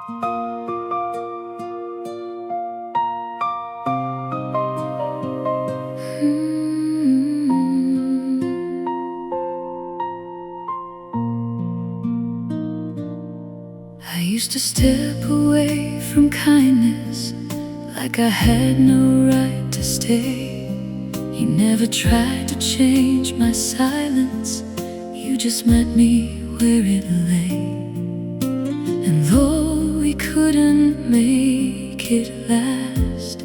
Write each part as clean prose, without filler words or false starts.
I used to step away from kindness like I had no right to stay. You never tried to change my silence, you just met me where it lay. And though we couldn't make it last,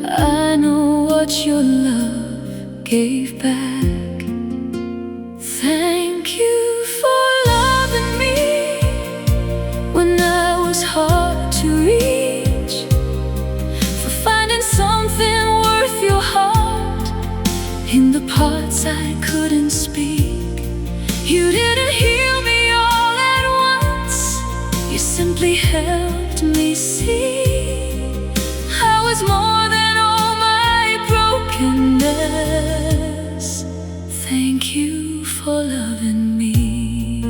I know what your love gave back. Thank you for loving me when I was hard to reach, for finding something worth your heart in the parts I couldn't speak. You didn't heal me all at once, you simply helped me see I was more than all my brokenness. Thank you for loving me.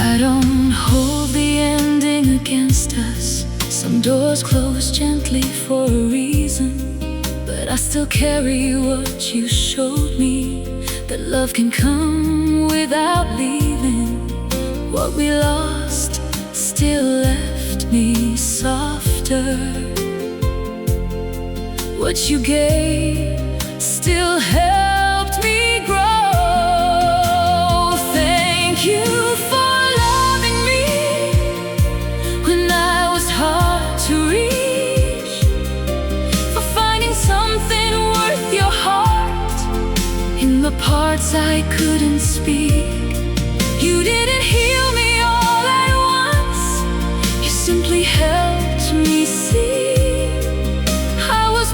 I don't hold the ending against us. Some doors close gently for a reason, but I still carry what you showed me, that love can come without leaving. What we lost still left me softer. What you gave still helped me grow. Thank you for loving me when I was hard to reach, for finding something worth your heart in the parts I couldn't speak. You didn't heal me all at once, you simply helped me see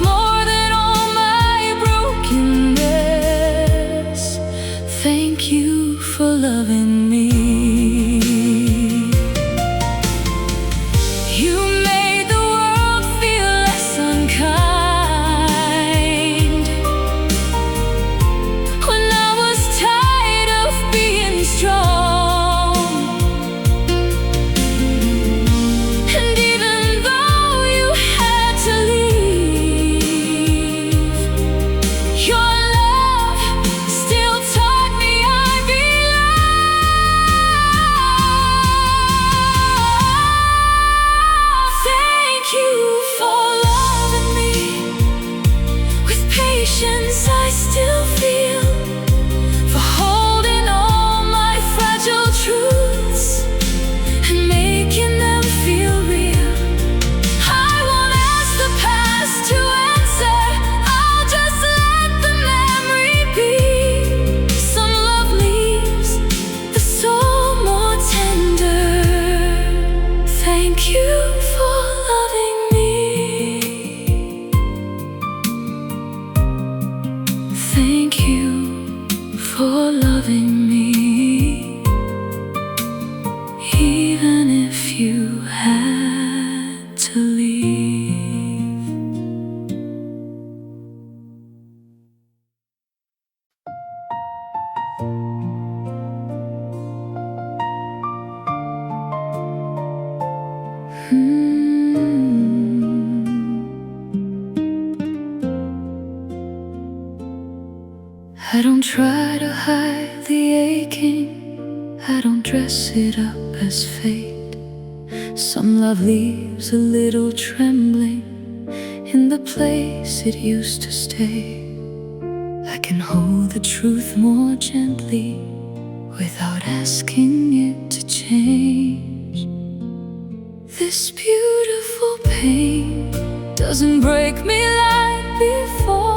more than all my brokenness. Thank you for loving me. You made the world feel less unkind when I was tired of being strong. And even though you had to leave, your love still taught me I belong. Thank you for loving me with patience I still feel, for holding all my fragile truths and making them feel real. I won't ask the past to answer, I'll just let the memory be. Some love leaves the soul more tender. Thank you for loving me. Thank you for loving me, even if you had to leave. I don't try to hide the aching, I don't dress it up as fate. Some love leaves a little trembling in the place it used to stay. I can hold the truth more gently without asking it to change. This beautiful pain doesn't break me like before.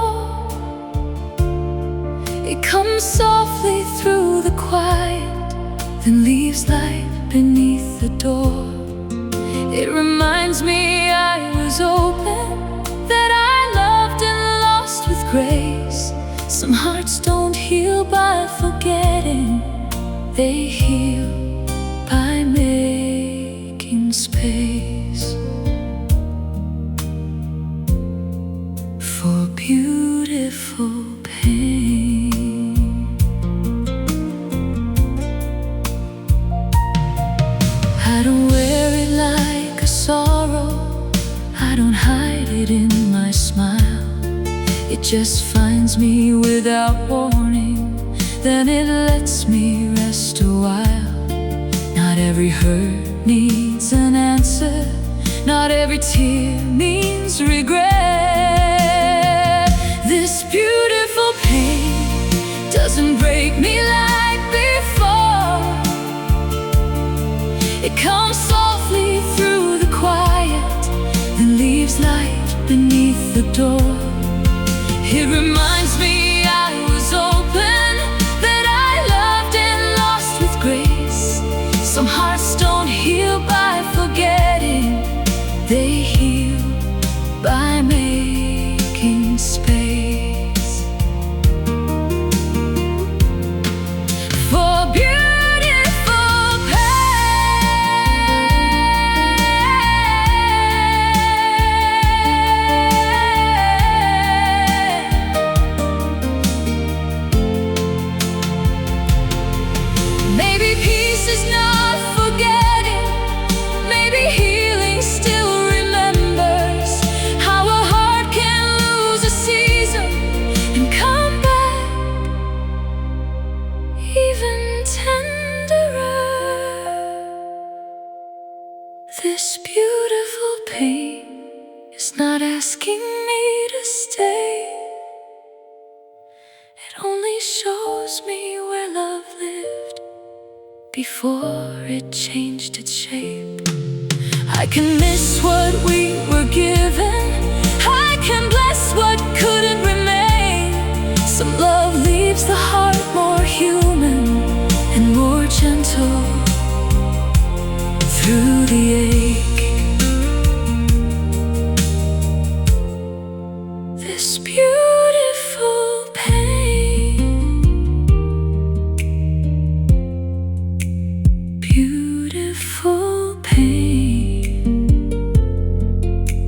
It comes softly through the quiet, then leaves light beneath the door. It reminds me I was open, that I loved and lost with grace. Some hearts don't heal by forgetting, they heal by making space for beautiful pain. It just finds me without warning, then it lets me rest a while. Not every hurt needs an answer, not every tear means regret. This beautiful pain doesn't break me like before. It comes softly through the quiet, then leaves light beneath the door. It reminds me I was open, that I loved and lost with grace. Some hearts don't heal by forgetting, they heal by making space for beautiful pain. Maybe peace is not forgetting, maybe healing still remembers how a heart can lose a season and come back even tenderer. This beautiful pain is not asking me to stay. It only shows me where love lived before it changed its shape. I can miss what we were given, I can bless what couldn't remain. Some love leaves the heart more human and more gentle through the ache. This beautiful pain, beautiful pain,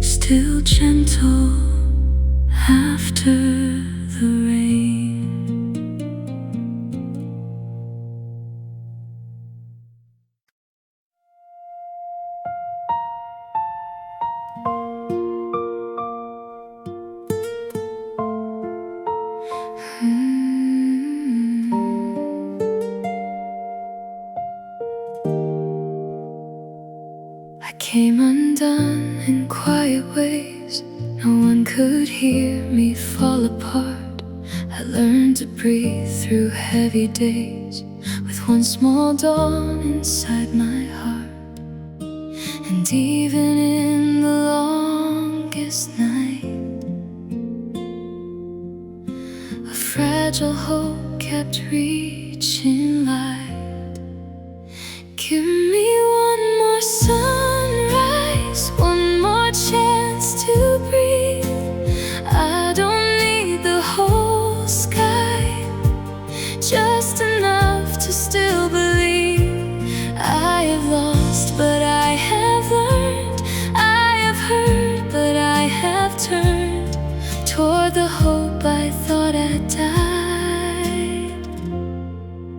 still gentle after the rain. I came undone in quiet ways, no one could hear me fall apart. I learned to breathe through heavy days with one small dawn inside my heart. And even in the longest night, a fragile hope kept reaching light. Give me one more sunrise, one more chance to breathe. I don't need the whole sky, just enough to still believe. I have lost, but I have learned. I have hurt, but I have turned toward the hope I thought I'd died.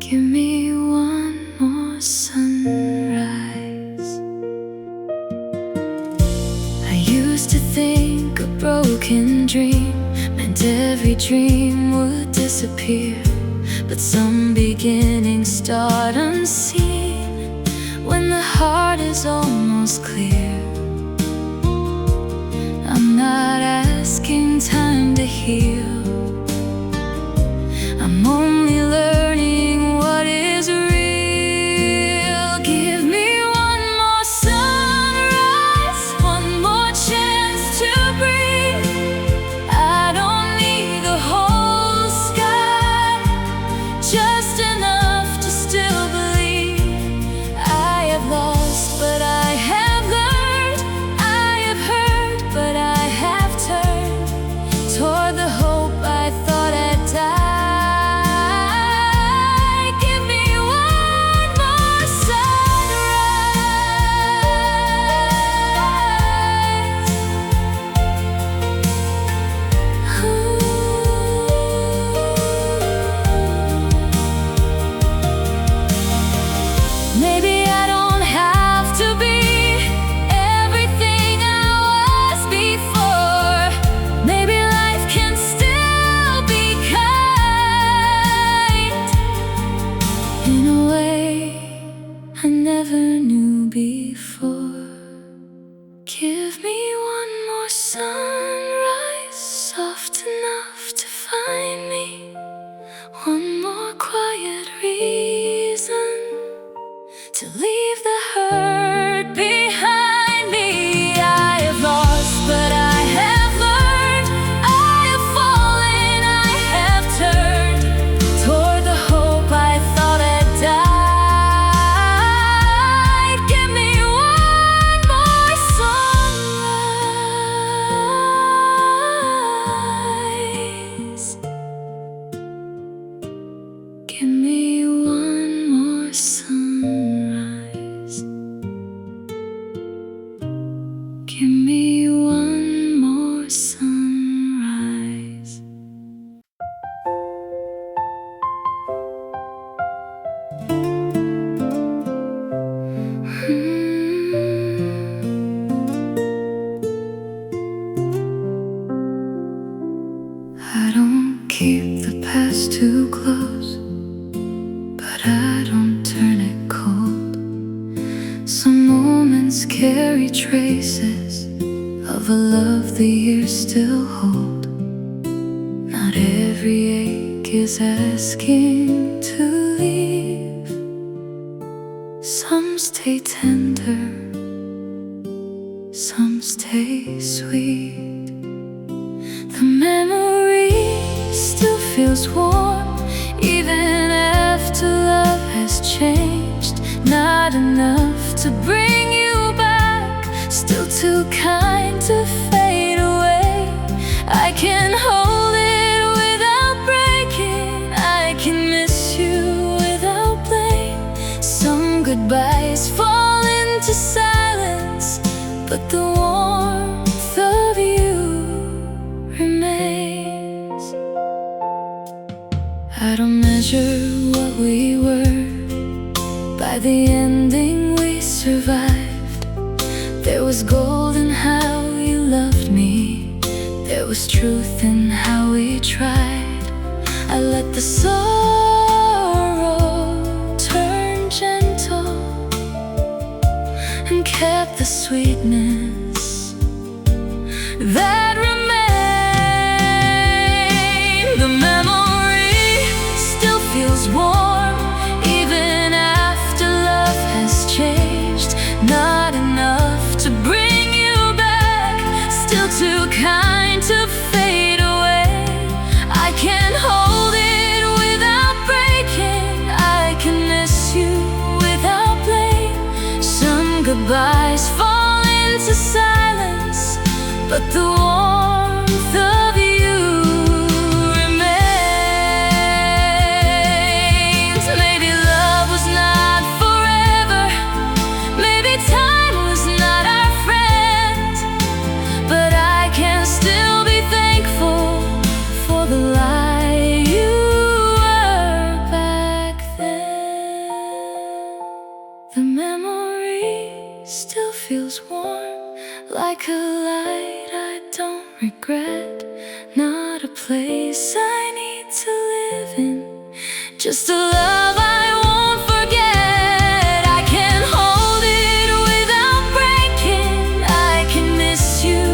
Give me one more sunrise. I used to think a broken dream meant every dream would disappear, but some beginnings start unseen when the heart is almost clear. I'm not asking time to heal, I'm only learning what is real. Give me one more sunrise, one more chance to breathe. I don't need the whole sky, just enough to still believe. I have lost, but I have learned. I have hurt, but I have turned keep the past too close, but I don't turn it cold. Some moments carry traces of a love the years still hold. Not every ache is asking to leave. Some stay tender, some stay sweet. The memory still feels warm, even after love has changed. Not enough to bring you back, still too kind to fade away. I can hold it without breaking, I can miss you without blame. Some goodbyes fall into silence, but the warmth of you remains. I don't measure what we were by the ending we survived. There was gold in how you loved me, there was truth in how we tried. I let the sorrow turn gentle and kept the sweetness that remained. The memory still feels warm, even after love has changed. Not enough to bring you back, still too kind to fade away. I can hold it without breaking, I can miss you without blame. Some goodbyes fall into silence, but the warmth of you remains. Maybe love was not forever, maybe time was not our friend, but I can still be thankful for the lie you were back then. The memory still feels warm, like a light I don't regret. Not a place I need to live in, just a love I won't forget. I can hold it without breaking, I can miss you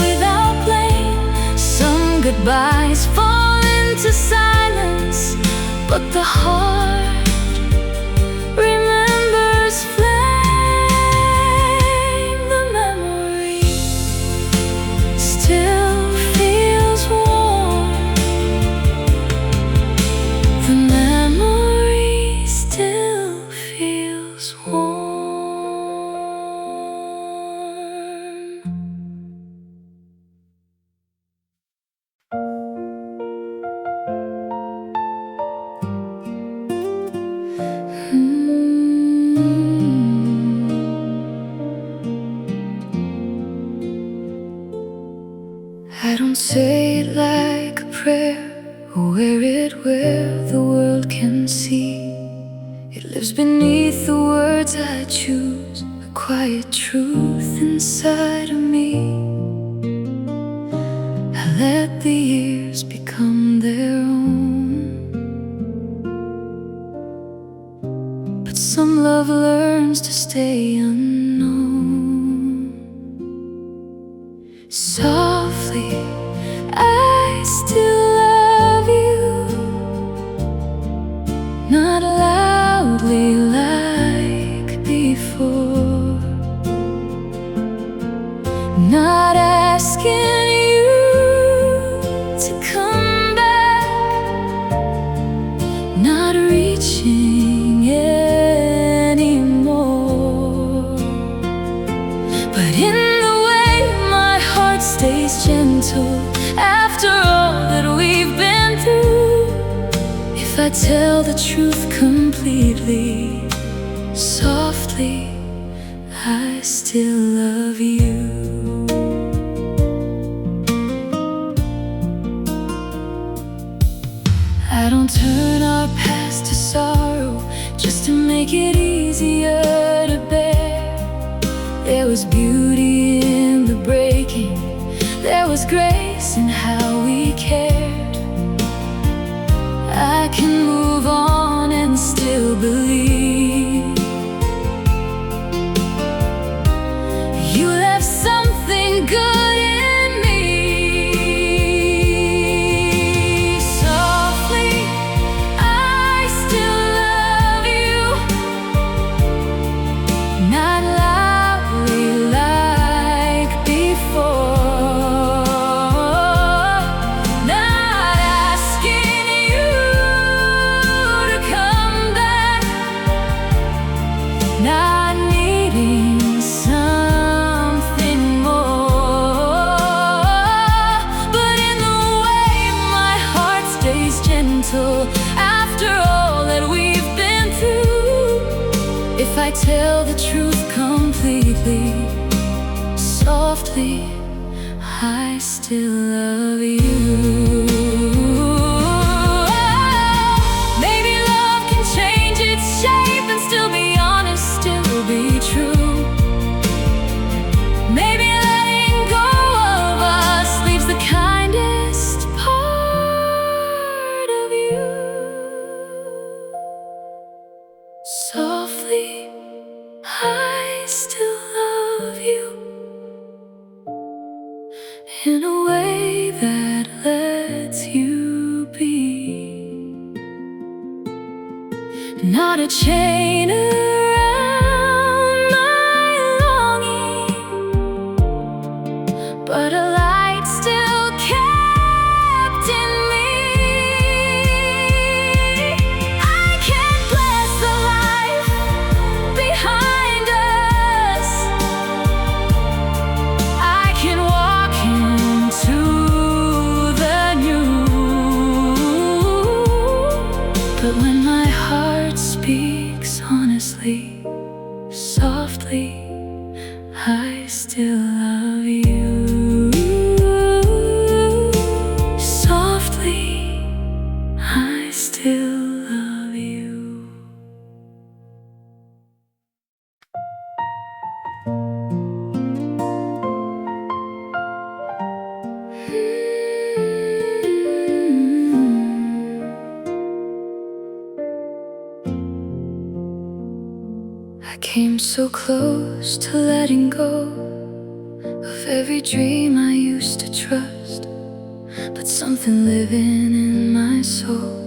without blame. Some goodbyes fall into silence, but the heart remembers flame. The memory still feels warm, the memory still feels warm. I don't say it like a prayer, or wear it where the world can see. It lives beneath the words I choose, a quiet truth inside of me. I let the years become their own, but some love learns to stay unknown. Softly, I still love you, not loudly like before, not asking you to come back, not reaching anymore, but in the way my heart stays gentle after all that we've been through. If I tell the truth completely, softly, I still love you. I don't turn our past to sorrow just to make it easier to bear. There was beauty in the breaking, there was grace in how we cared. gentle after all that we've been through. If I tell the truth completely, softly, I still love you. Maybe love can change its shape and still be honest, still be true. Maybe letting go of us leaves the kindest part of you. Softly, I still love you in a way that lets you be. Not a chain around my longing, but a light still kept in me. I can bless the life behind us. I can walk into the new. But when my heart speaks honestly, softly, I still love you. Softly, I still love you. I came so close to letting go of every dream I used to trust, but something living in my soul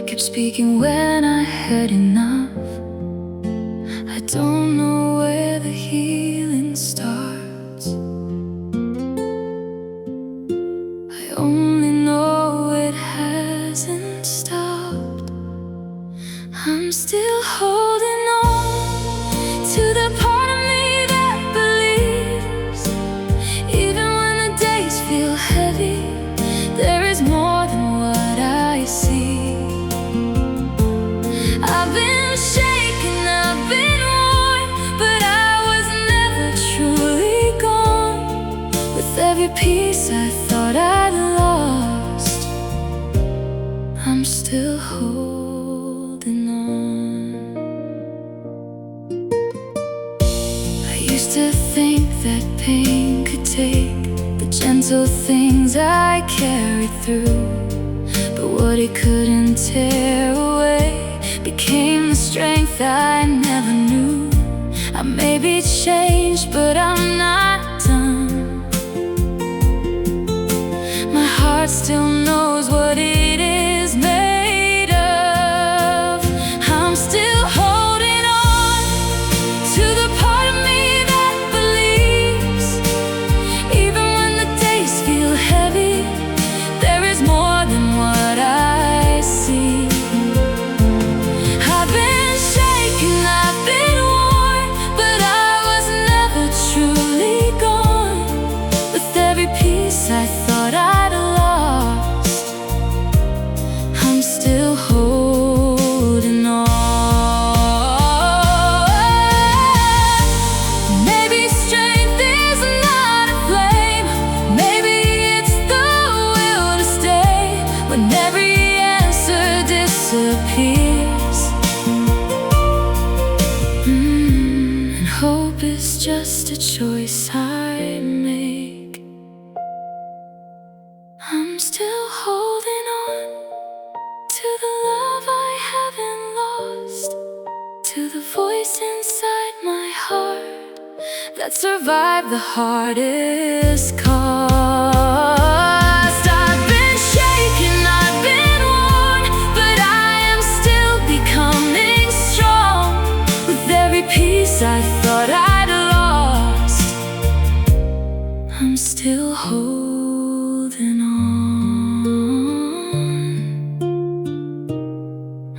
kept speaking when I had enough. I don't know where the healing starts, I only know it hasn't stopped. I'm still holding on to the part of me that believes, even when the days feel heavy, there is more than what I see. I've been shaken, I've been worn, but I was never truly gone. With every piece I thought I'd lost, I'm still holding on. I used to think that pain could take the gentle things I carried through, but what it couldn't tear away became the strength I never knew. I may be changed, but I'm not done. My heart still knows what it is made of. I'm still holding on to the part of me that believes, even when the days feel heavy, there is more than what I see. I've been shaken, I've been worn, but I was never truly gone. With every piece I thought I'd lost, I'm still holding on. Maybe strength is not a flame, maybe it's the will to stay when every answer disappears. And hope is just a choice I make. I'm still holding on to the love I haven't lost, to the voice inside my heart that survived the hardest cost. I've been shaken, I've been worn, but I am still becoming strong. With every piece I thought I'd lost, I'm still holding on.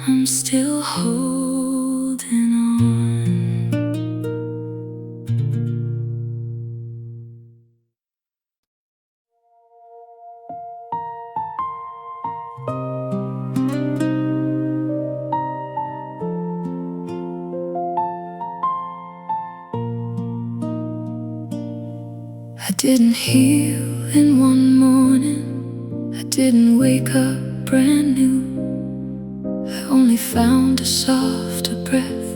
I'm still holding on. didn't heal in one morning. I didn't wake up brand new. I only found a softer breath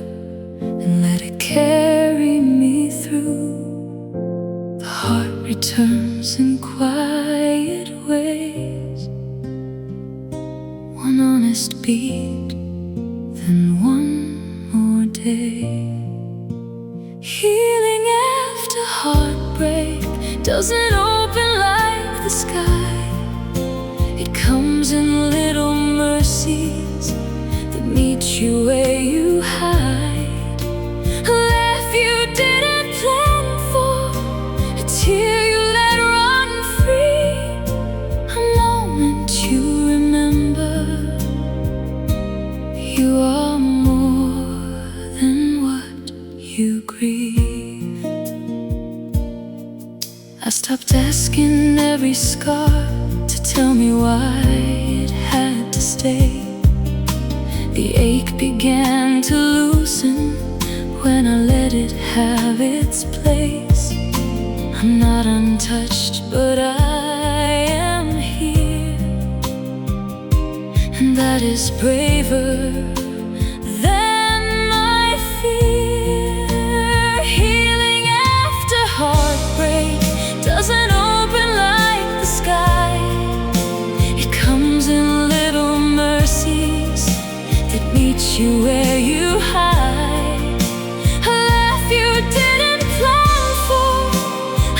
and let it carry me through. The heart returns in quiet ways, one honest beat, then one more day. Healing after heartbreak doesn't open like the sky. It comes in little mercies that meet you where you hide. A laugh you didn't plan for, a tear you let run free, a moment you remember. You are more than what you grieve. I stopped asking every scar to tell me why it had to stay. The ache began to loosen when I let it have its place. I'm not untouched, but I am here, and that is braver than my fear. Healing after heartbreak doesn't open like the sky. It comes in little mercies that meet you where you hide. A laugh you didn't plan for,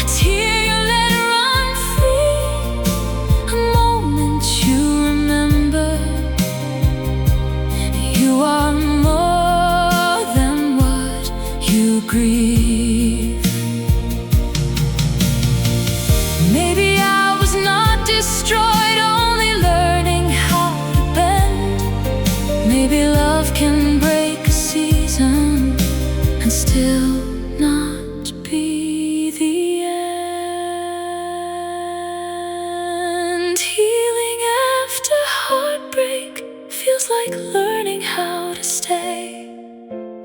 a tear you let run free, a moment you remember. You are more than what you grieve. Maybe I was not destroyed, only learning how to bend. Maybe love can break a season and still not be the end. Healing after heartbreak feels like learning how to stay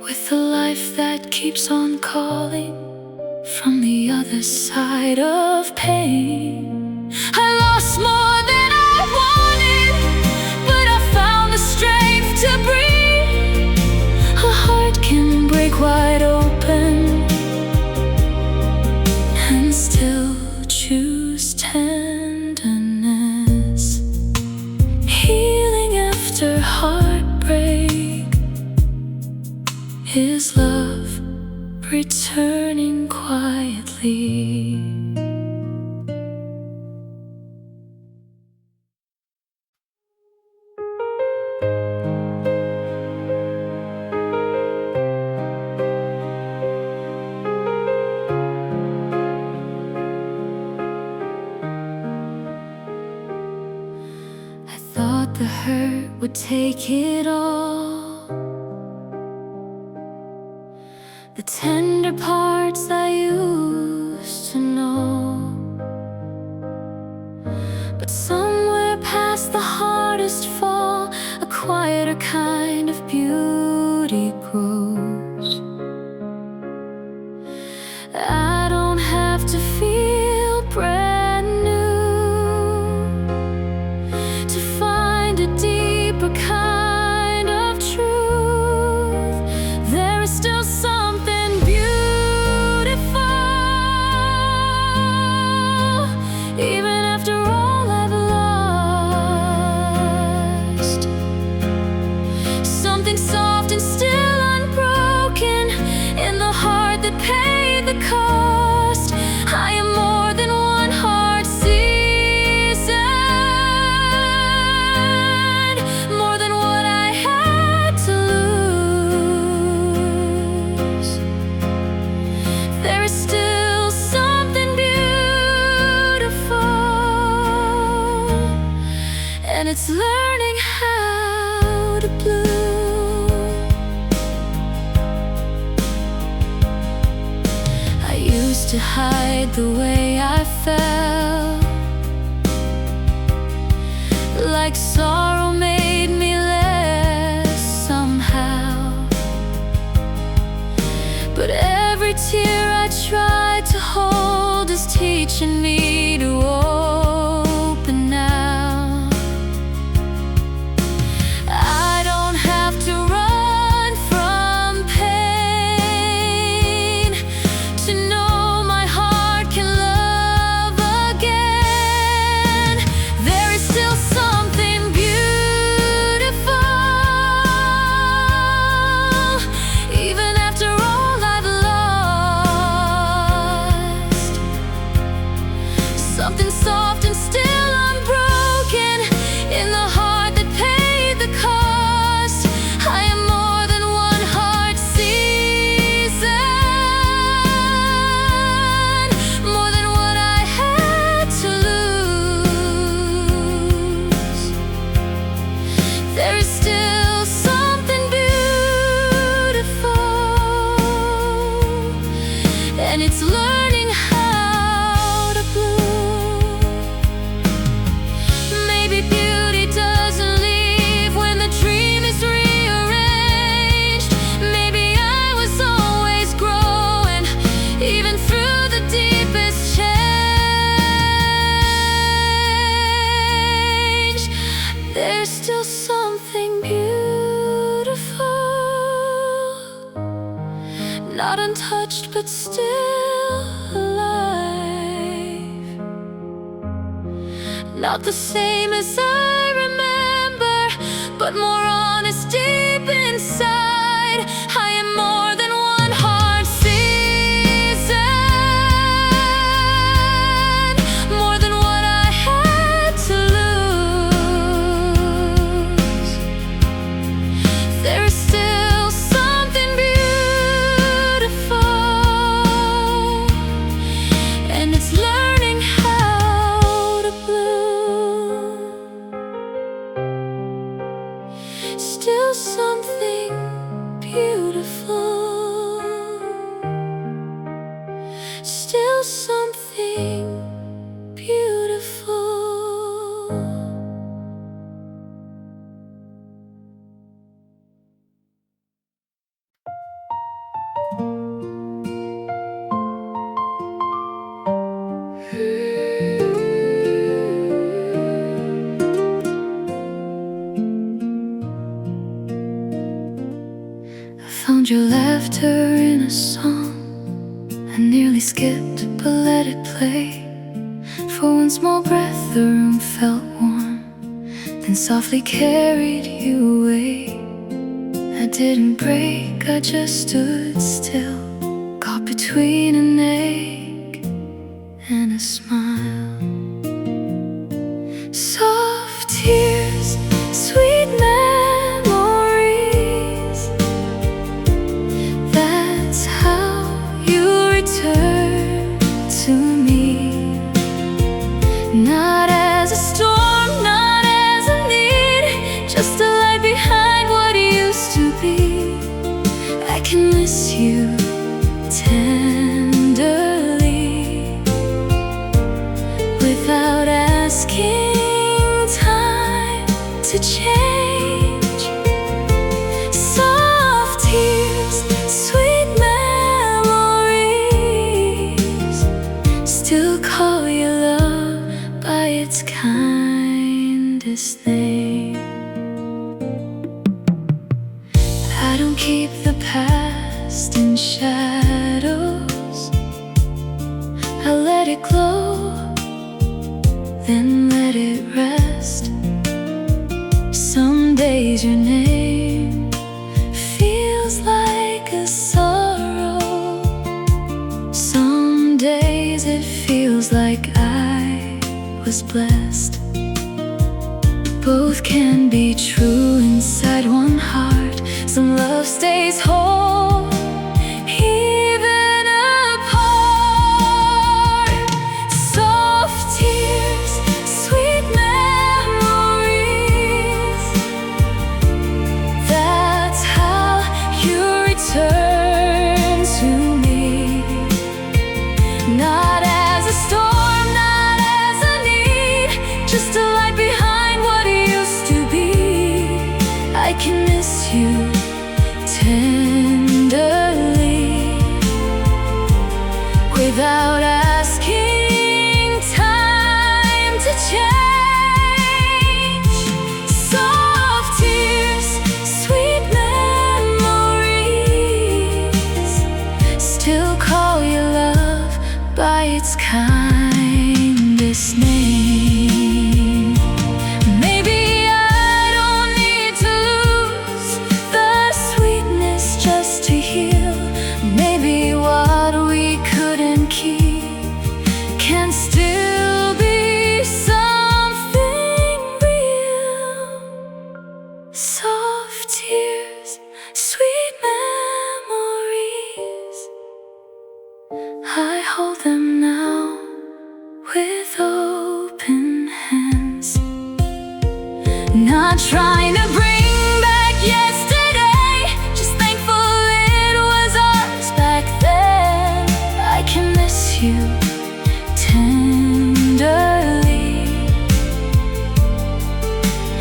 with a life that keeps on calling from the other side of pain. I lost more than I wanted, but I found the strength to breathe. A heart can break wide open and still choose tenderness. Healing after heartbreak is love returning quietly. I thought the hurt would take it all, the tender parts I used to know. But somewhere past the hardest fall, a quieter kind of beauty grows. I don't have to feel brand new to find a deeper kind of truth. There is still something beautiful, even after all I've lost. Something soft and still unbroken in the heart that paid the cost. I am more than one heart seasoned, more than what I had to lose. There is still something beautiful, and it's learning how to bloom. I used to hide the way I felt, like sorrow made me less somehow. But every tear I tried to hold as tears reaching me to open now. I don't have to run from pain to know my heart can love again. There is still something beautiful, even after all I've lost. Something soft and still unbroken in the heart that paid the cost. I am more than one heart season, more than what I had to lose. There is still something beautiful, and it's learning how to bloom. Maybe beauty doesn't leave when the dream is rearranged. Maybe I was always growing, even through the deepest change. There's still something beautiful, not untouched but still alive. Not the same as I remember, but more honest deep inside. I am more than one heart season, more than what I had to lose. There is still something beautiful, and it's learning how to bloom. Still something beautiful, still something beautiful. I found your laughter in a song. I nearly skipped, but let it play. For one small breath, the room felt warm, then softly carried you away. I didn't break, I just stood still, caught between an ache and a smile. Soft tears, sweet memories. That's how you return to me. Not as a storm, not as a need, just a light behind what used to be. I can miss you tenderly, without asking time to change. Soft tears, sweet memories, still call your love by its kindest name. I don't keep the past in shadows. I let it glow, then let it rest. Some days your name feels like a sorrow. Some days it feels like I was blessed. Both can be true inside one heart. Some love stays whole, even apart. Soft tears, sweet memories. That's how you return to me. Not as a storm, not as a need, just a light behind what used to be. I can miss you tenderly, without asking Not trying to bring back yesterday, just thankful it was ours back then. I can miss you tenderly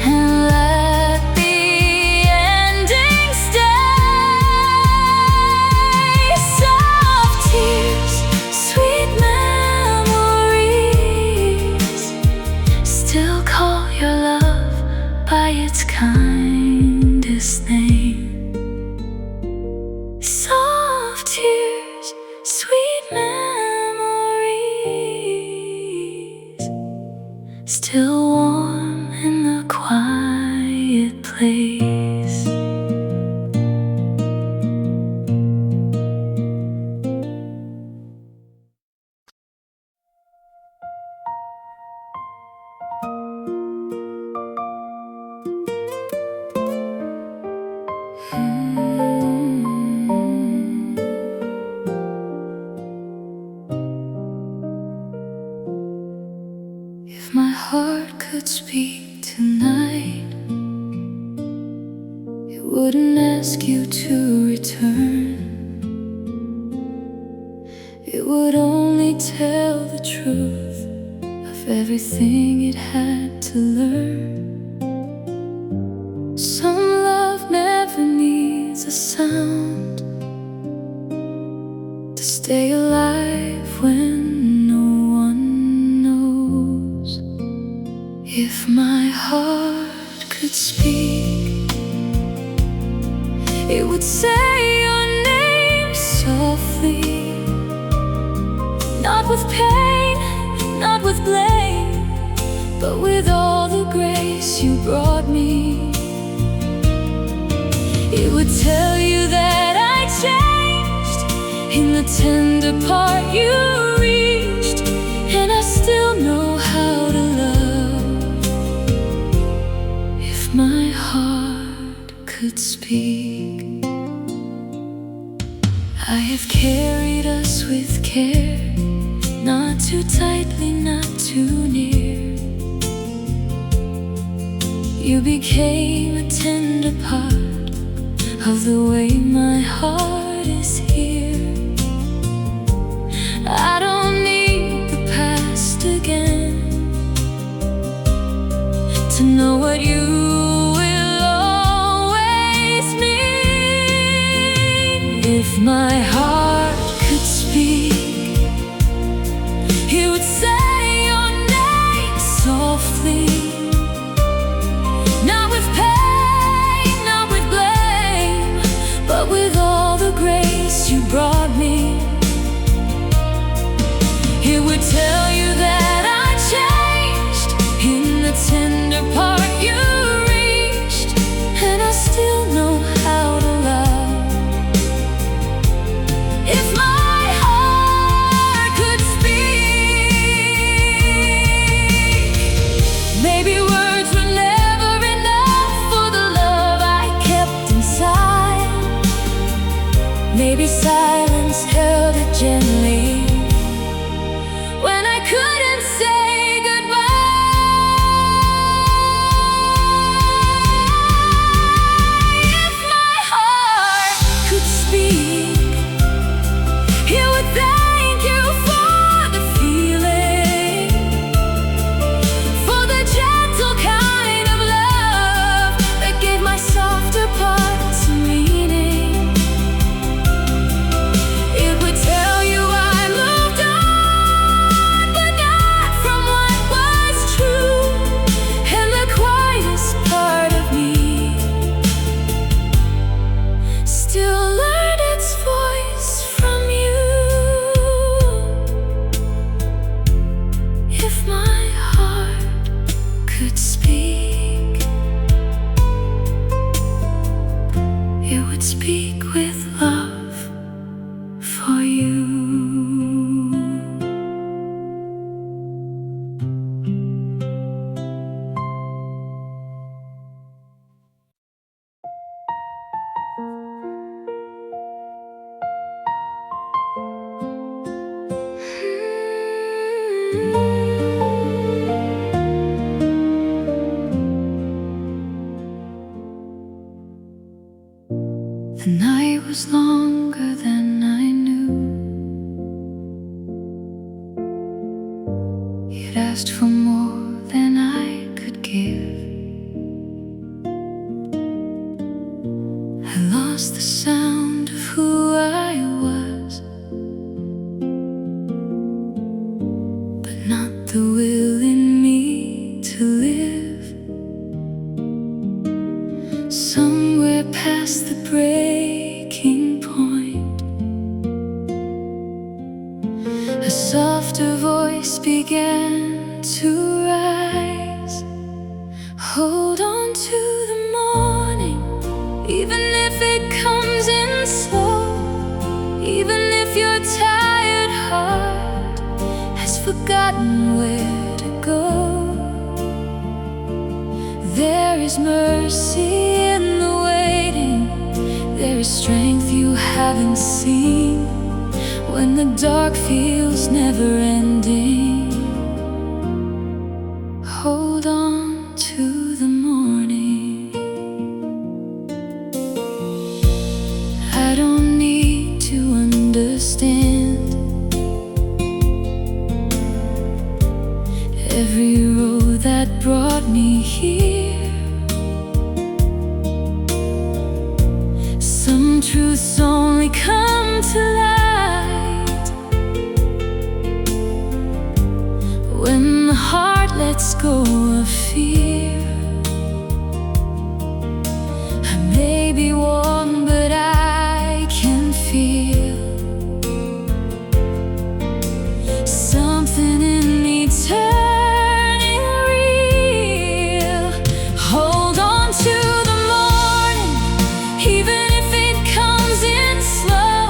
and let the ending stay. Soft tears, sweet memories, still call your love by its kindest name. Soft tears, sweet memories, still warm in the quiet place. If my heart could speak tonight, it wouldn't ask you to return. It would only tell the truth of everything it had to learn. Some love never needs a sound to stay alive when no one knows. If my heart could speak, it would say your name softly, not with pain, not with blame, but with all the grace you brought me. It would tell you that I changed in the tender part you reached, and I still know how to love. If my heart could speak, I have carried us with care, not too tightly, not too near. You became a tender part of the way my heart is here. I don't need the past again to know what you will always mean. If my heart could speak, it would say your name softly, not with pain, not with blame, but with all the grace you brought me. It would tell you that I changed in the tender part you The night was longer than I knew. You'd asked for more than I could give. I lost the sound of who I was, but not the will in me to live. Somewhere past the breaking point, a softer voice began to rise. Hold on to the morning, even if it comes in slow. Even if your tired heart has forgotten where to go, there is mercy in the waiting. There is strength you haven't seen when the dark feels never ending. Hold on to the morning. I don't need to understand every road that brought me here. Some truths only come to light when the heart lets go of fear. I may be warm, but I can feel something in me turning real. Hold on to the morning, even if it comes in slow.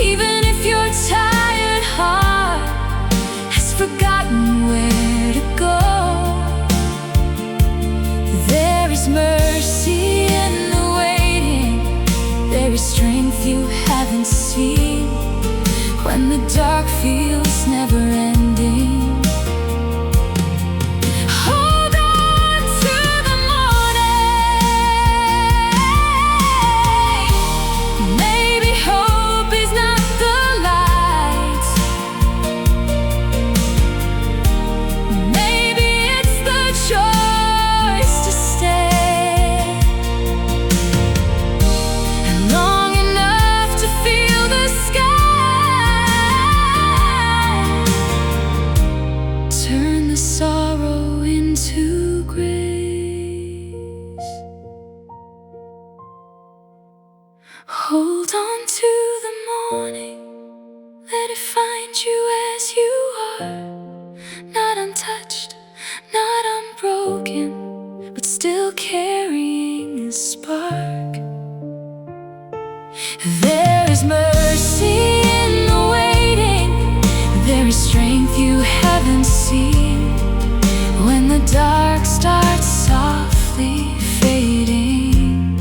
Even if your tired heart has forgotten where to go, there is mercy in the waiting. There is strength you haven't seen when the dark feels never ending. Hold on to the morning. Maybe hope is not the light. Maybe it's the choice to stay, and long enough to feel the sky. Turn the sorrow into grace. Hold on to the morning. Let it find you as you are, not untouched, not unbroken, but still carrying a spark. There is mercy in the waiting. There is strength you haven't seen when the dark starts softly fading.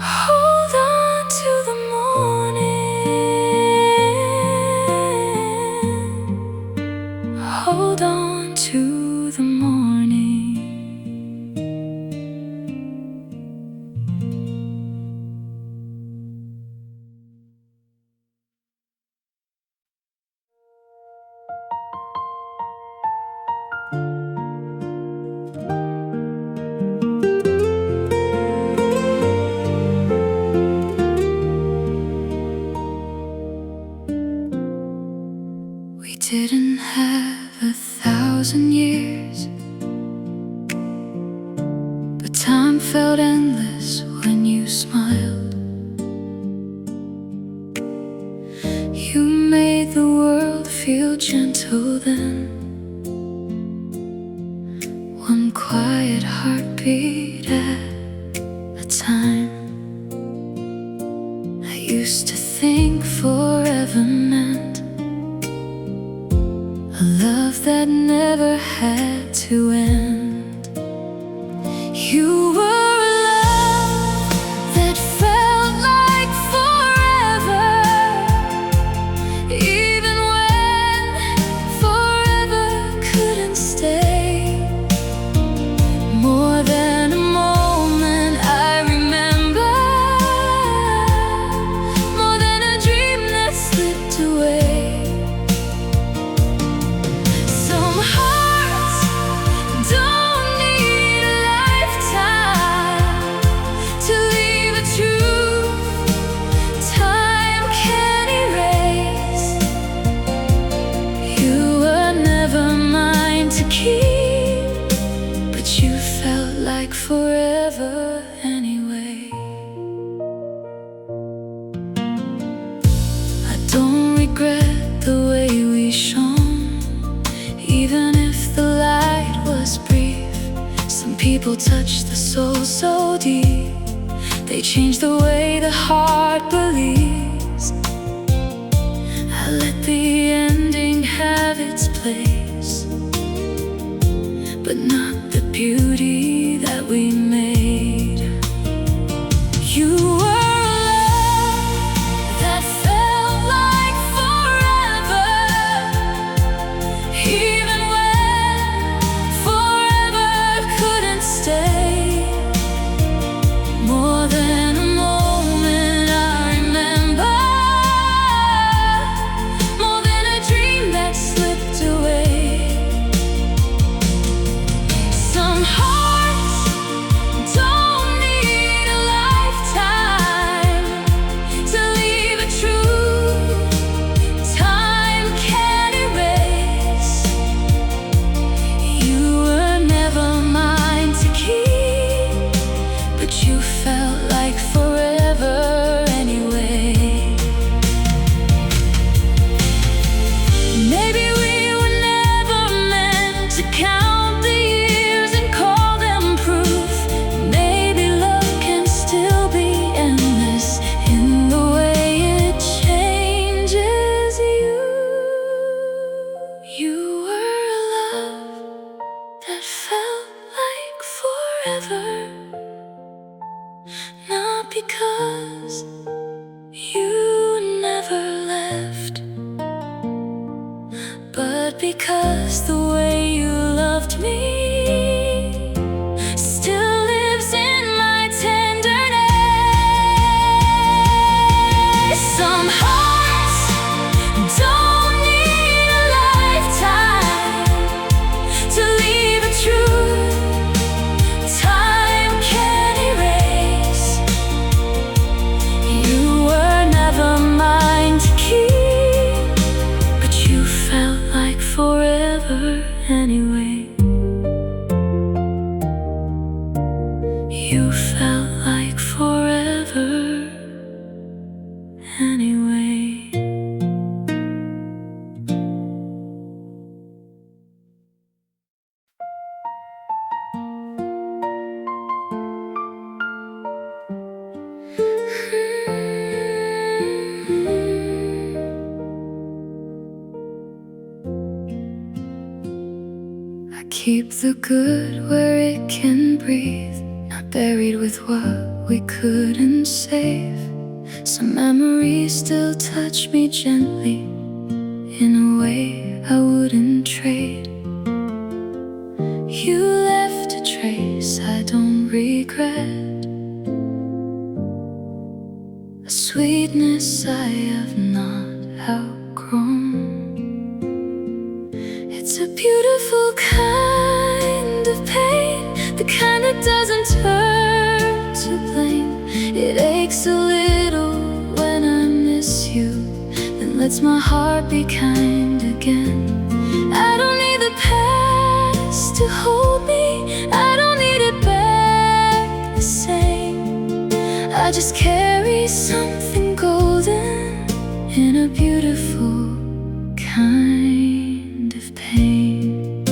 Hold on to the morning. Hold on to the morning. We didn't have 1,000 years, but time felt endless when you smiled. You made the world feel gentle then. One quiet heartbeat at a time. I used to think forever meant a love that never had to end. You were a love that felt like forever, even when forever couldn't stay. More than a moment, I people touch the soul so deep. They change the way the heart believes. I let the ending have its place, but not the beauty that we made. You were a love that felt like forever, even when forever couldn't stay. More than a moment I remember, more than a dream that slipped away. Some hearts don't need a lifetime to leave a truth time can't erase. You were never mine to keep, but you felt like forever anyway. Maybe we were never meant to count the years and call them proof. Maybe love can still be endless in the way it changes you. You were a love that felt like forever, not because you never left, but because the way you loved me still lives in my tenderness. Some hearts don't need a lifetime to leave a truth time can't erase. You were never mine to keep, but you felt like forever anyway. You felt like forever anyway. I keep the good where it can breathe, not buried with what we couldn't save. Some memories still touch me gently in a way I wouldn't trade. You left a trace I don't regret, a sweetness I have not outgrown. It's a beautiful kind of pain, the kind that doesn't turn to blame. It aches a little when I miss you, then lets my heart be kind again. I don't need the past to hold me, I don't need it back the same. I just carry something golden in a beautiful kind of pain.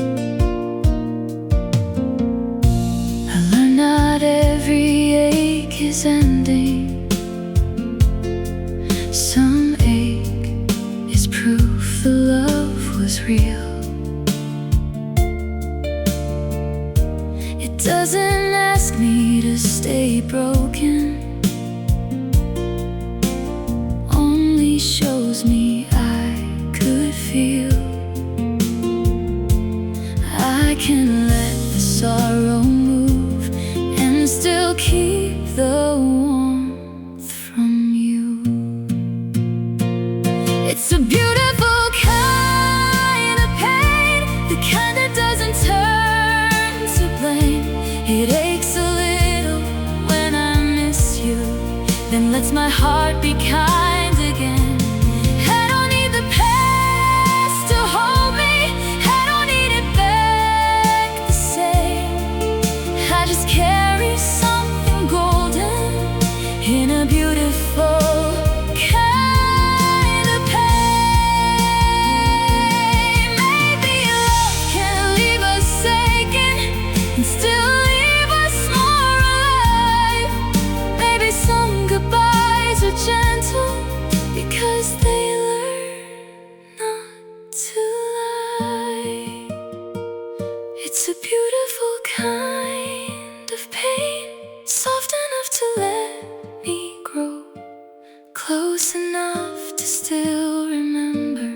I learned not every ache is ending. Some ache is proof the love was real. It doesn't ask me to stay broken, only shows me I could feel. I can let the sorrow move and still keep the warmth from you. It's a beautiful kind of pain, the kind that doesn't turn to blame. It aches a little when I miss you, then lets my heart be kind again. I don't need the past to hold me, I don't need it back the same. I just carry something golden in a beautiful kind of pain. Maybe love can leave us aching and still leave It's a beautiful kind of pain, soft enough to let me grow, close enough to still remember,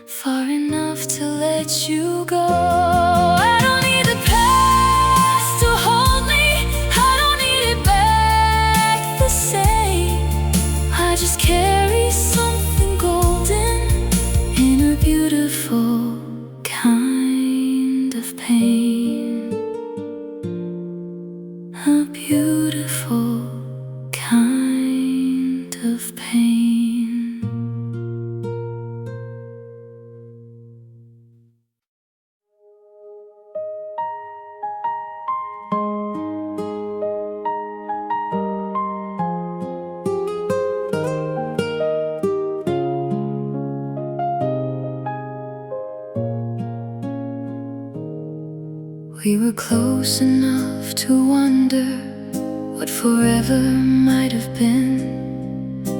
far enough to let you go. I don't need the past to hold me, I don't need it back the same. I just carry something golden in a beautiful kind of pain. A beautiful kind of pain. We were close enough to wonder what forever might have been.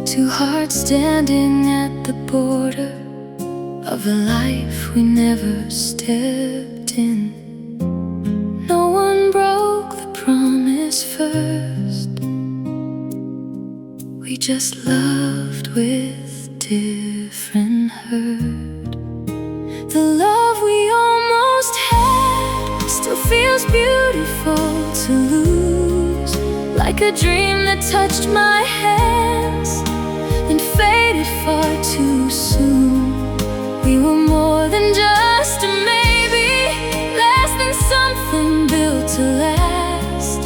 Two hearts standing at the border of a life we never stepped in. No one broke the promise first. We just loved with different hurt. The love we almost had still feels beautiful to lose, like a dream that touched my hands and faded far too soon. We were more than just a maybe, less than something built to last.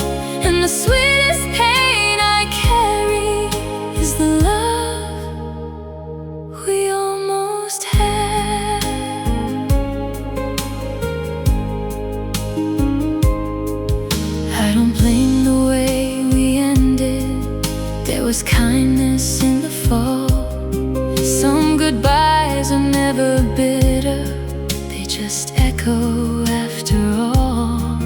And the sweetest pain I carry is the love we almost had. I don't blame the way we ended. There was kindness in the fall. Some goodbyes are never bitter, they just echo after all.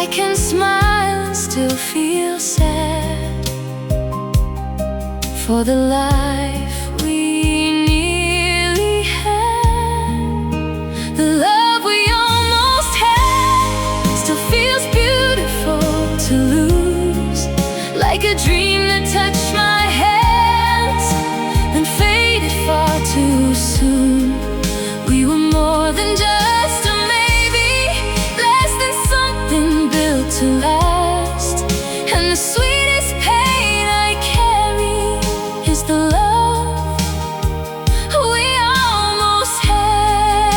I can smile and still feel sad for the life we nearly had. The love we almost had still feels beautiful to lose, like a dream that touched my hands and faded far too soon. We were more than just a maybe, less than something built to last. And the sweetest pain I carry is the love we almost had.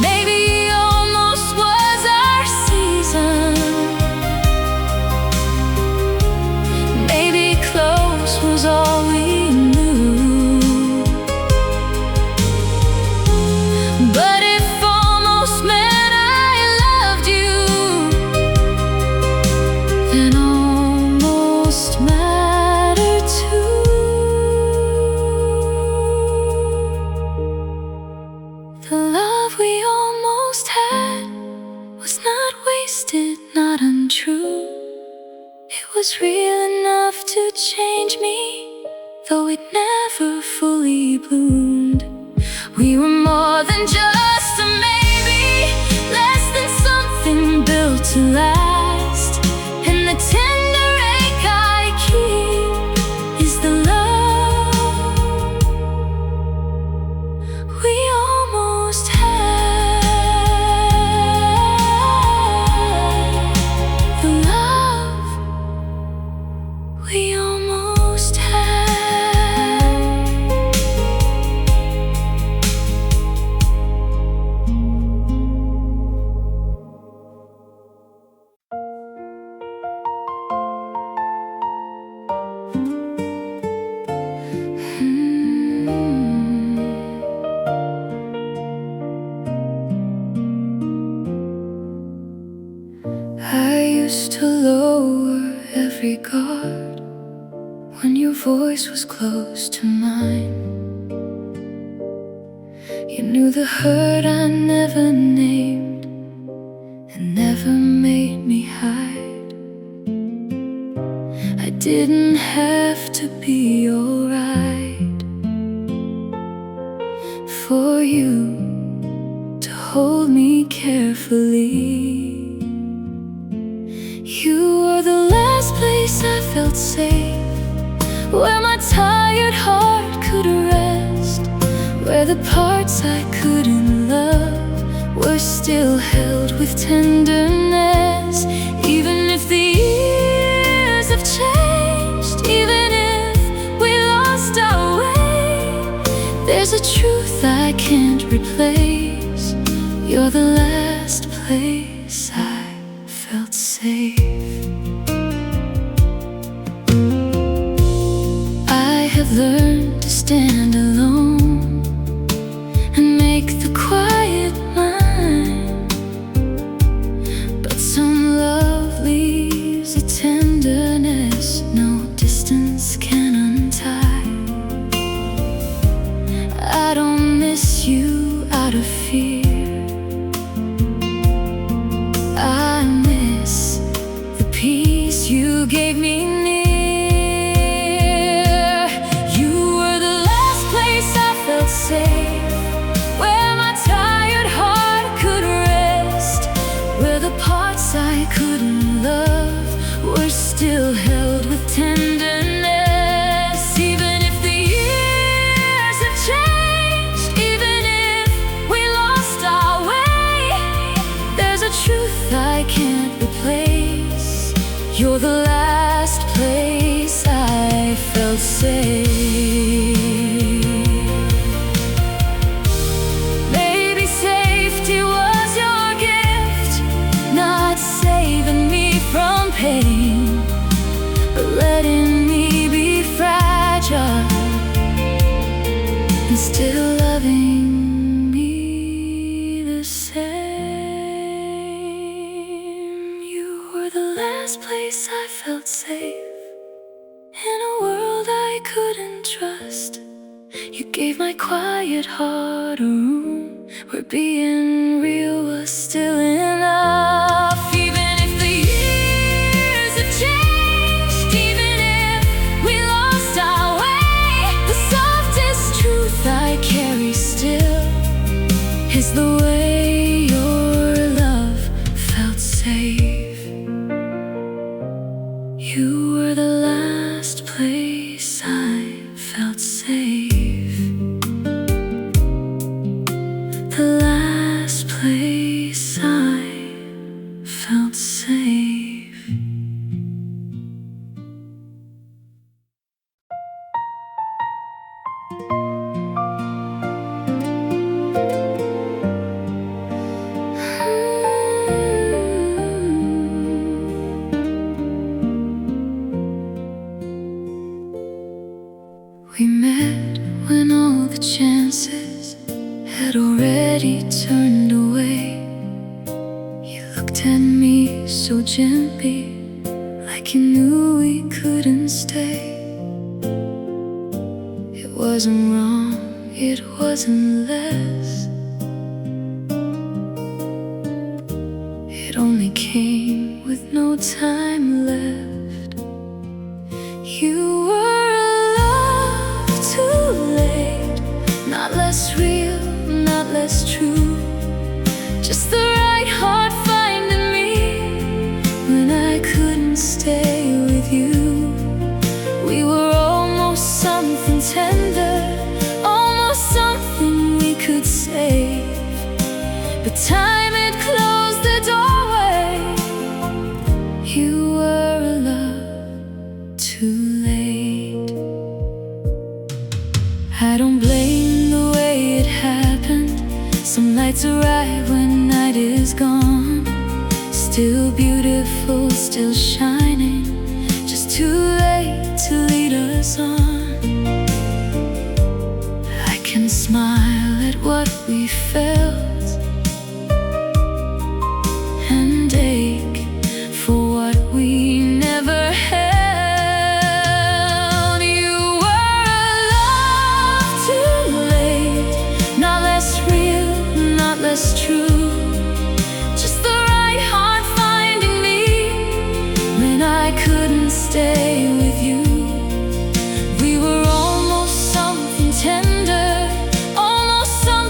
Maybe almost was our season. Maybe close was all we knew. But if almost meant I loved you, then almost mattered too. The love we almost had was not wasted, not untrue. It was real enough to change me, though it never fully bloomed. We were more than just a maybe, less than something built to last. And the tender ache I keep is the love we almost had. The love we almost had. I used to lower every guard when your voice was close to mine. You knew the hurt I never named and never made me hide. I didn't have to be alright for you to hold me carefully. You were the last place I felt safe, where my tired heart could rest, where the parts I couldn't love were still held with tenderness. Even if the years have changed, even if we lost our way, there's a truth I can't replace. You're the last place I felt safe. I have learned to stand alone and make the quiet mine, but some love leaves a tenderness no distance can untie. I don't miss you out of fear, I miss the peace you gave me near. You were the last place I felt safe, where my tired heart could rest, where the parts I couldn't love were still held with tenderness. Even if the years have changed, even if we lost our way, there's a truth I can't replace. You're the last place I felt safe. Maybe safety was your gift, not saving me from pain, but letting me be fragile and still loving me the same. You were the last place I felt safe, in a world I couldn't trust. You gave my quiet heart a room where being real was still enough. Even if the years have changed, even if we lost our way, the softest truth I carry still is the way your love felt safe. You were the last place I felt safe, the last place I felt safe. We met when all the chances had already turned away. You looked at me so gently, like you knew we couldn't stay. It wasn't wrong, it wasn't less, it only came with no time left. You were too late, not less real, not less true, just the right heart finding me when I couldn't stay with you. We were almost something tender, almost something we could save, but time had closed the doorway. You were a love too late. I don't blame the way it happened. Some nights arrive when night is gone, still beautiful, still shining, just too late to lead us on. I can smile at what we felt and ache for what we never held. Less true, just the right heart finding me when I couldn't stay with you. We were almost something tender, almost something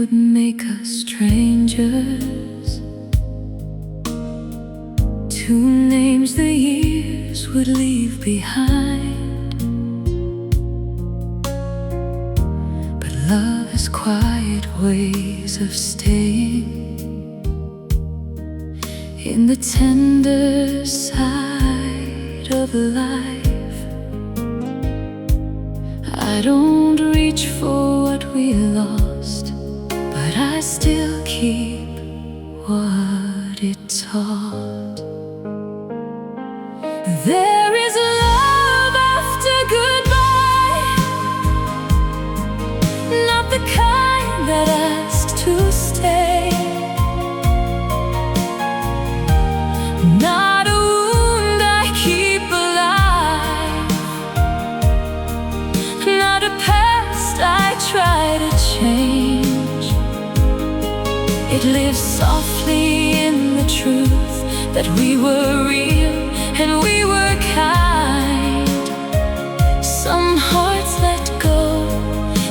would make us strangers. Two names the years would leave behind. But love has quiet ways of staying in the tender side of life. I don't reach for what we lost, but I still keep what it taught. There is love after goodbye, not the kind that asks to stay, not a wound I keep alive, not a past I try to change. It lives softly in the truth that we were real and we were kind. Some hearts let go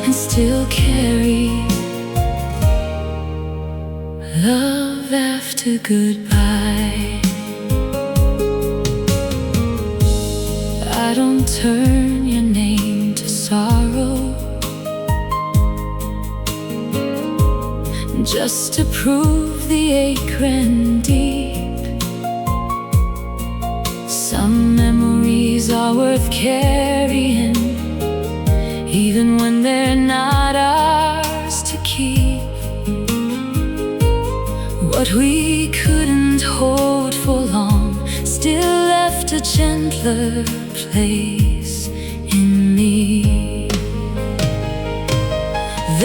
and still carry love after goodbye. I don't turn your name to sorrow just to prove the ache ran deep. Some memories are worth carrying, even when they're not ours to keep. What we couldn't hold for long still left a gentler place in me.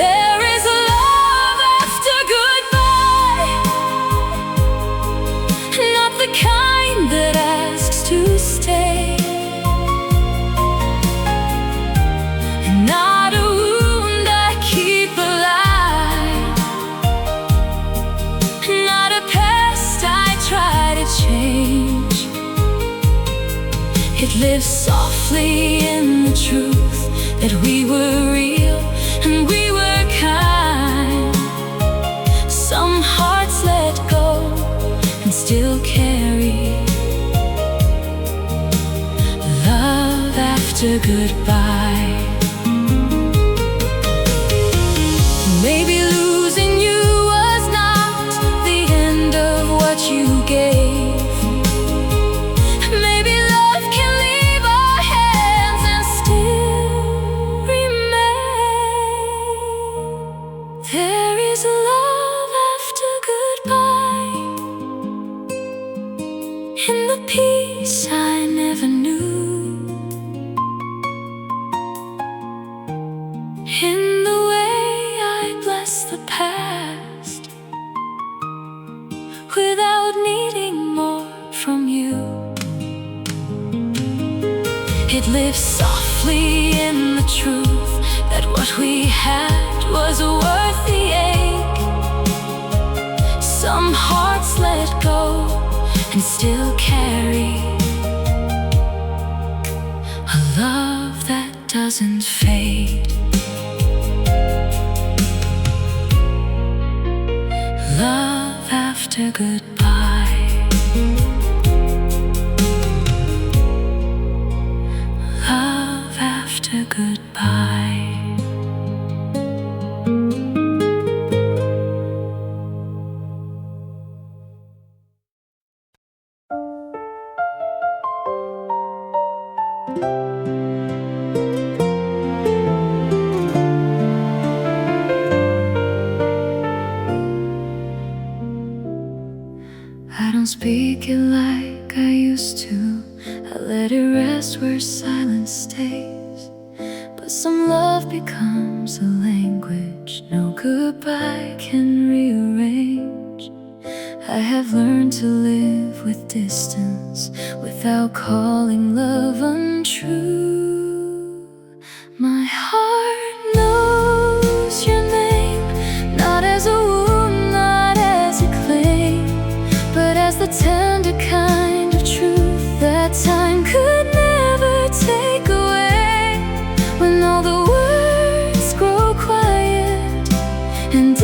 There is love after goodbye, not the kind that asks to stay, not a wound I keep alive, not a past I try to change. It lives softly in the truth that we were real and we were kind. Some hearts let go and still carry love after goodbye. Maybe losing you was not the end of what you gave. Maybe love can leave our hands and still remain. There is love after goodbye, in the peace I never knew, in the way I bless the past without needing more from you. It lives softly in the truth that what we had was worth the ache. Some hearts let go and still carry a love that doesn't fade. Love after goodbye. Love after goodbye. I don't speak it like I used to. I let it rest where silence stays. But some love becomes a language no goodbye can rearrange. I have learned to live with distance without calling love untrue. My heart knows your name, not as a wound, not as a claim, but as the tender kind of truth that time could never take away. When all the words grow quiet and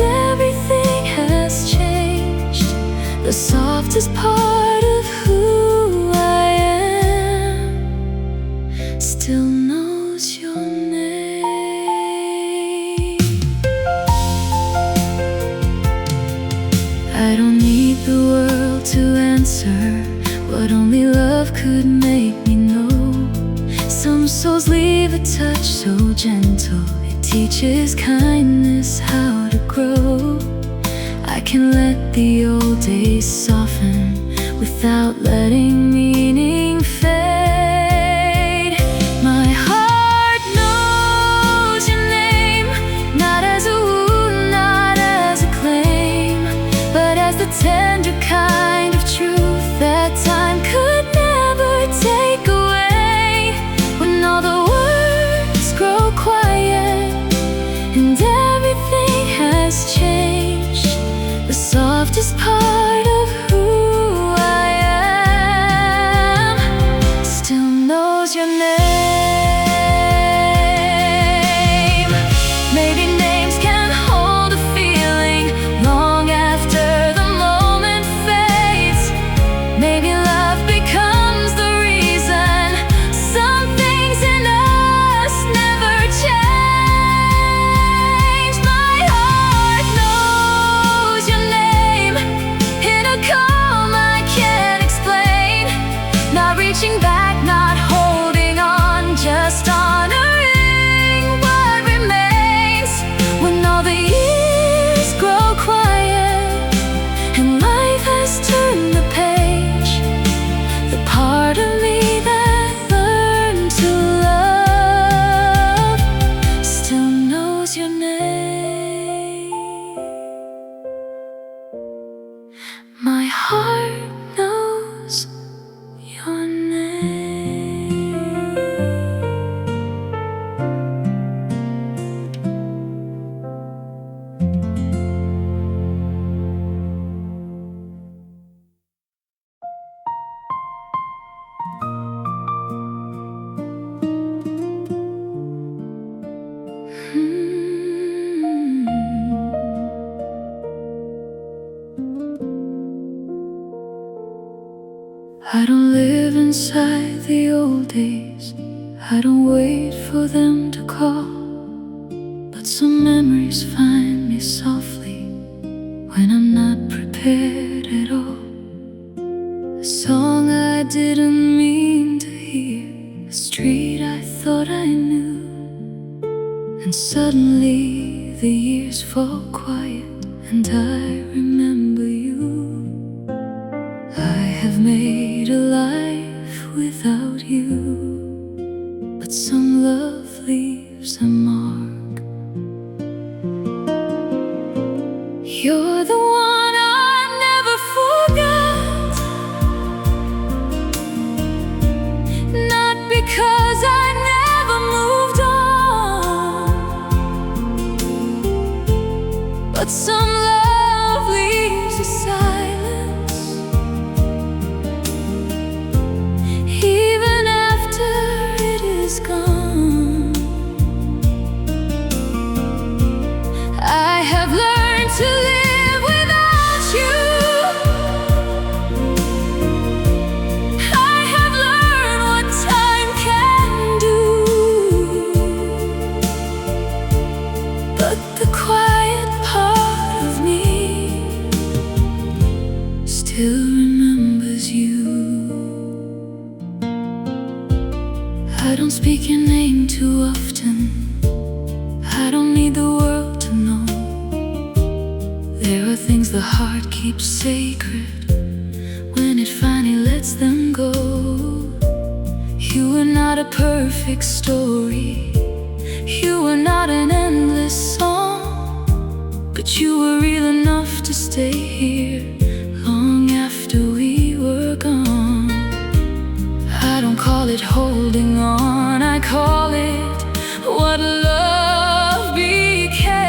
what only love could make me know. Some souls leave a touch so gentle, it teaches kindness how to grow. I can let the old days soften without letting meaning fade. My heart knows your name, not as a wound, not as a claim, but as the tender kind of truth that time could never take away. When all the words grow quiet and everything has changed, the softest part of who I am still knows your name. Maybe names can hold a feeling long after the moment fades. Maybe love becomes the reason some things in us never change. My heart knows your name in a calm I can't explain. Not reaching back, not holding on, just honoring what remains. When all the years grow quiet and life has turned the page, the part of me that learned to love still knows your name. My heart knows your name. I don't live inside the old days, I don't wait for them to call, but some memories find me softly when I'm not prepared at all. A song I didn't mean to hear, a street I thought I knew, and suddenly the years fall quiet and I remember you. I have made a life without you, but some love leaves a mark. You're the one I'll never forget, not because I never moved on, but some love leaves a silence even after it is gone. I have learned to live without you. I have learned what time can do, but the quiet part of me still remembers you. I don't speak your name too often, I don't need the world to know. There are things the heart keeps sacred when it finally lets them go. You were not a perfect story, you were not an endless song, but you were real enough to stay here long after we were gone. I don't call it holding on, I call it what love became.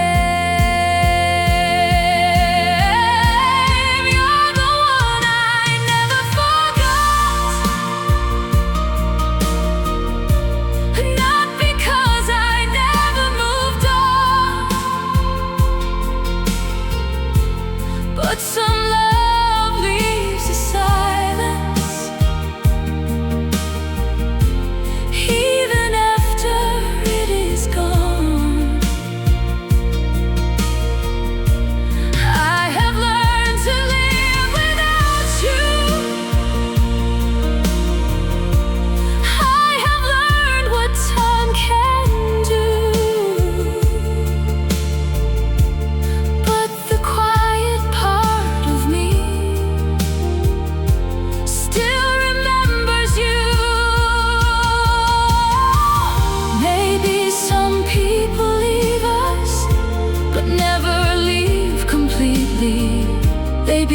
You're the one I never forgot, not because I never moved on, but some love leaves a silence even after it is gone.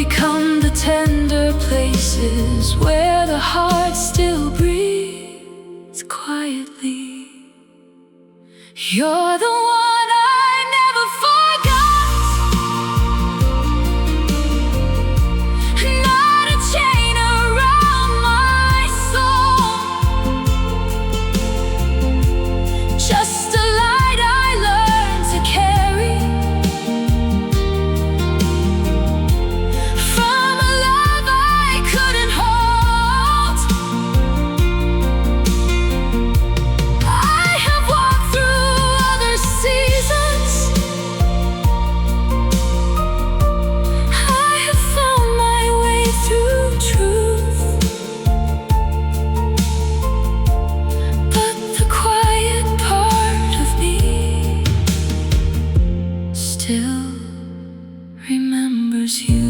become the tender places where the heart still breathes quietly. You're the one I never forgot. Not a chain around my soul, just a light I learned to carry. From a love I couldn't hold, I have walked through other seasons. I have found my way through truth, but the quiet part of me still remembers you.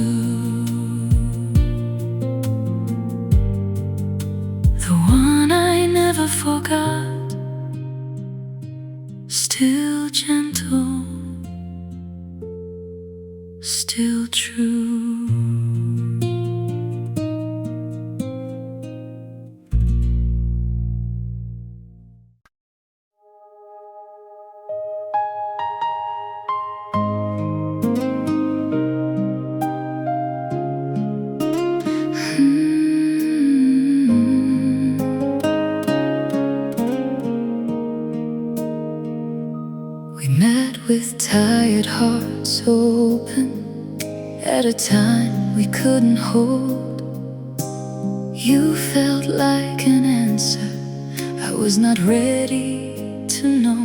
The one I never forgot, still gentle, still true. We met with tired hearts open at a time we couldn't hold. You felt like an answer I was not ready to know.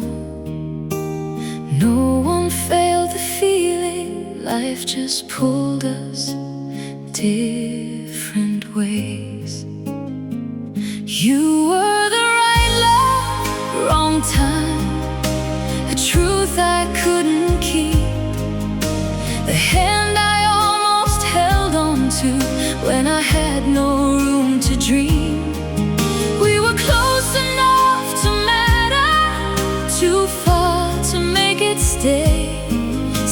No one failed the feeling, life just pulled us different ways. You were the right love, wrong time, a truth I couldn't keep, the hand I almost held on to when I had no room to dream. We were close enough to matter, too far to make it stay.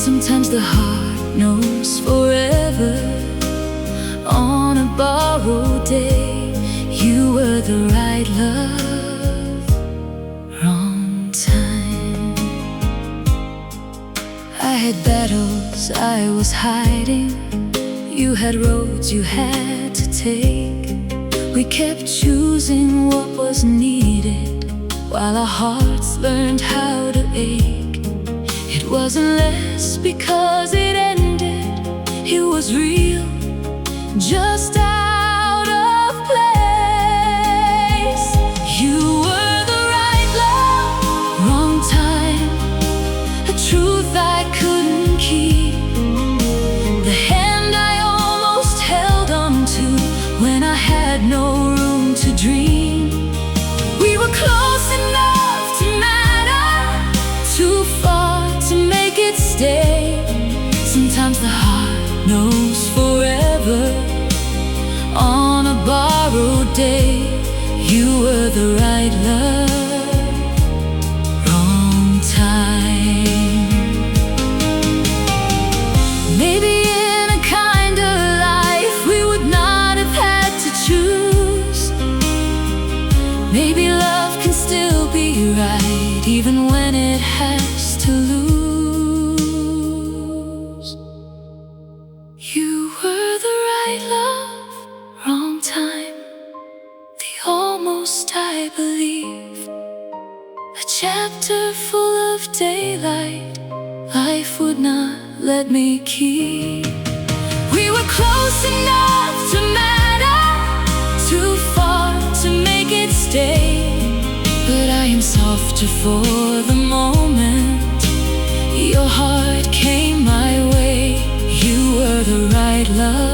Sometimes the heart knows forever on a borrowed day. You were the right love, wrong time. I had battles I was hiding, you had roads you had to take. We kept choosing what was needed while our hearts learned how to ache. It wasn't less because it ended, it was real, just out of place. You were the right love, wrong time, a truth I couldn't keep, the hand I almost held on to when I had no room to dream. We were close enough to matter, too far to make it stay. Sometimes the heart knows forever on a borrowed day. You were the right love, wrong time. Maybe in a kinder life we would not have had to choose. Maybe love can still be right even when it has to lose. You were the right love, wrong time, the almost I believe, a chapter full of daylight life would not let me keep. We were close enough to matter, too far to make it stay. But I am softer for the moment your heart came my way. You were the right love,